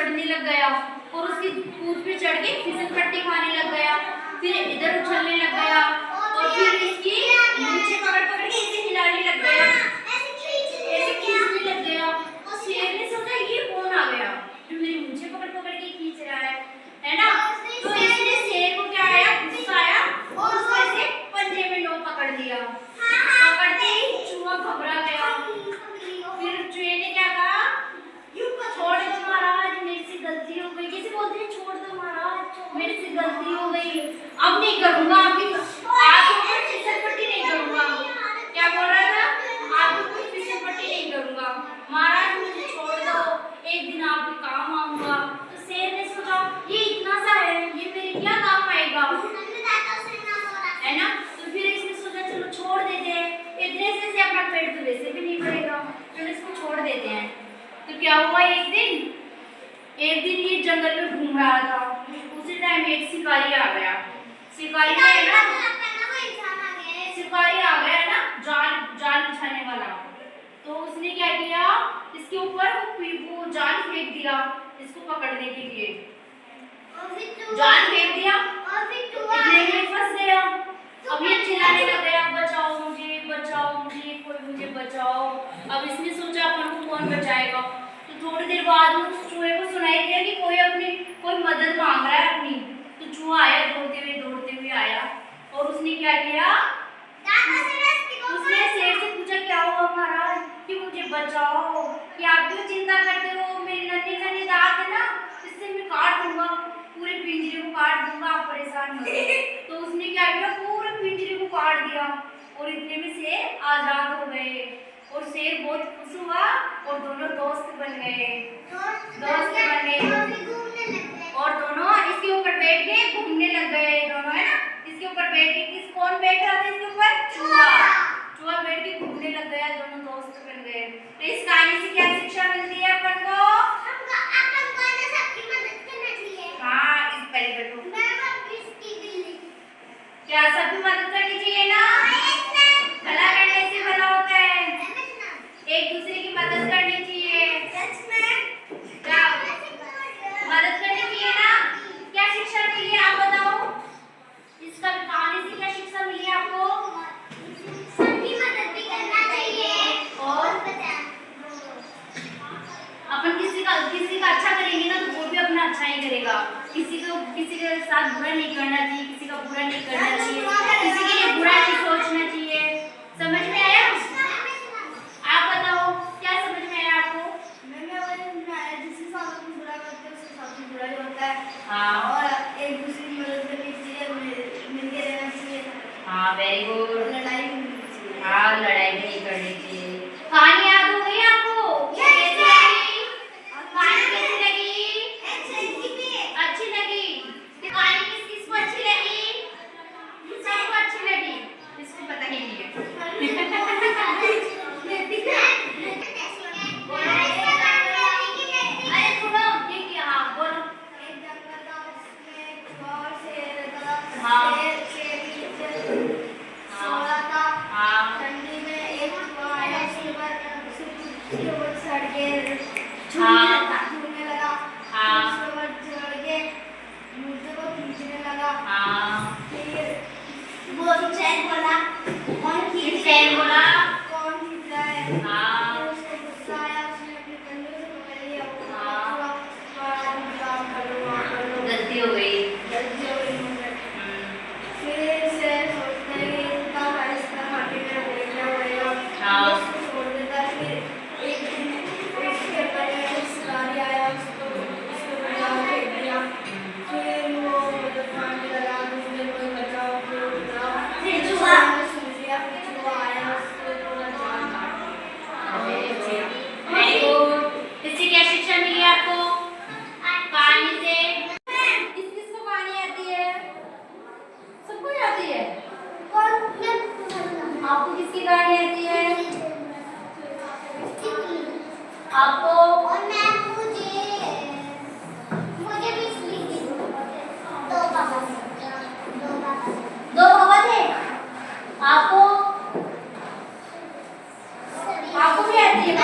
चढ़ने लग गया और उसकी पूंछ पे चढ़ के फिसल पट्टी खाने लग गया, फिर इधर उछलने लग गया और फिर इसकी नीचे पकड़ पकड़ के इसे हिलाने लग गया, ऐसे खींचने लग गया। और शेर ने सोचा ये कौन आ गया जो मेरी मूंछें पकड़ पकड़ के खींच रहा है ना। तो इसने शेर को क्या आया, गुस्सा आया और उसको ऐसे पंजे में नो पकड़ दिया। पकड़ते ही चूहा घबरा गया। फिर चूहे ने क्या कहा, छोड़ दो महाराज, मेरे से गलती हो गई। कैसे बोलते हैं, छोड़ दो महाराज, मेरे से गलती हो गई, अब नहीं करूंगा, आपकी फिसल पट्टी नहीं करूंगा। क्या बोल रहा था, आपकी फिसल पट्टी नहीं करूंगा महाराज, मुझे छोड़ दो, एक दिन आपके काम आऊंगा। तो शेर ने सोचा ये इतना सा है, ये मेरे क्या काम आएगा, है ना। तो फिर इसने सोचा चलो छोड़ देते हैं, इतने से अपना पेट तो वैसे भी नहीं भरेगा, चलो इसको छोड़ देते हैं। तो क्या हुआ, एक दिन ये जंगल में घूम रहा था, उसी टाइम एक शिकारी आ गया। शिकारी है ना, शिकारी आ गया ना, जाल बिछाने वाला। तो उसने क्या किया, इसके ऊपर वो जाल फेंक दिया इसको पकड़ने के लिए, जाल फेंक दिया, इतने में फंस गया। अब ये चिल्लाने लग गया, बचाओ मुझे, बचाओ मुझे, कोई मुझे बचाओ। अब इसने सोचा अपन को कौन बचाएगा। तो थोड़ी देर बाद उस चूहे को सुनाई दिया कि कोई मदद मांग रहा है अपनी। तो चूहा आया, दौड़ते हुए आया और उसने क्या किया, उसने शेर से पूछा क्या हुआ महाराज कि मुझे बचाओ, कि आप क्यों चिंता करते हो, मेरे नन्हे दांत है ना, इससे मैं काट दूंगा, पूरे पिंजरे को काट दूंगा, आप परेशान मत हो। तो उसने क्या किया, पूरे पिंजरे को काट दिया और इतने में शेर आजाद हो गए और शेर बहुत खुश हुआ और दोनों दोस्त बन गए और दोनों इसके ऊपर बैठ के घूमने लग गए दोनों, है ना। इसके ऊपर बैठ के कौन बैठ रहा था इसके ऊपर, चूहा बैठ के घूमने लग गया, दोनों दोस्त बन गए। तो इस कहानी से क्या शिक्षा मिलती है अपन को, हाँ इस पहले बैठो, क्या सबकी मदद करनी चाहिए ना, भला करने से भला होता है, एक दूसरे की मदद करनी चाहिए, क्या मदद करनी चाहिए ना। क्या शिक्षा मिली है आप बताओ, इस कहानी से क्या शिक्षा मिली है आपको, सबकी मदद भी करना चाहिए और अपन किसी का अच्छा करेंगे ना तो वो भी अपना अच्छा ही करेगा, किसी के साथ बुरा नहीं करना चाहिए, किसी का बुरा नहीं करना चाहिए, किसी के लिए बुरा नहीं सोचना चाहिए। समझ में आया, आप बताओ क्या समझ में आया आपको, जिसके साथ हम बुरा करते हैं उसके साथ भी बुरा ही होता है, हाँ, और एक दूसरे की मदद करनी चाहिए, मिलके रहना चाहिए, हाँ वेरी गुड, लड़ाई भी नहीं चाहिए, हाँ लड़ाई भी नहीं करनी चाहिए। कहानी याद हो गई आपको, अच्छी लगी, कहानी किसको अच्छी लगी, सबको अच्छी लगी, इसको पता ही नहीं है। अरे सुनो ये क्या, हाँ बोलो, एक जंगल था उसमें चोर शेर था, सोया था, ठंडी में एक चूहा आया उसके ऊपर चढ़ के झूलने लगा, उसके ऊपर चढ़ के मुझे को खींचने लगा, फिर वो चैन बोला कौन खींच रहा है, फिर उसको गुस्सा आया, उसने अपने कंधे से पकड़ लिया, गलती हो गई, फिर से सोचता है कि इतना आहिस्ता माटी में देखना पड़ेगा, उसको छोड़ देता है। फिर एक दिन उसके पर शिकारी आया, उसको बचाव फेंक दिया, फिर वो मदद मांगने लगा, मुझे कोई बचाओ, फिर चूहा सुन लिया, फिर चूहा आया उसको पूरा जान काट दिया। वेरी गुड, इससे क्या शिक्षा मिली आपको कहानी से, किसको कहानी आती है, सबको आती है, आपको किसकी कहानी आती है, आपको, और मैं मुझे भी इसलिए दो पापा थे, आपको भी आती है।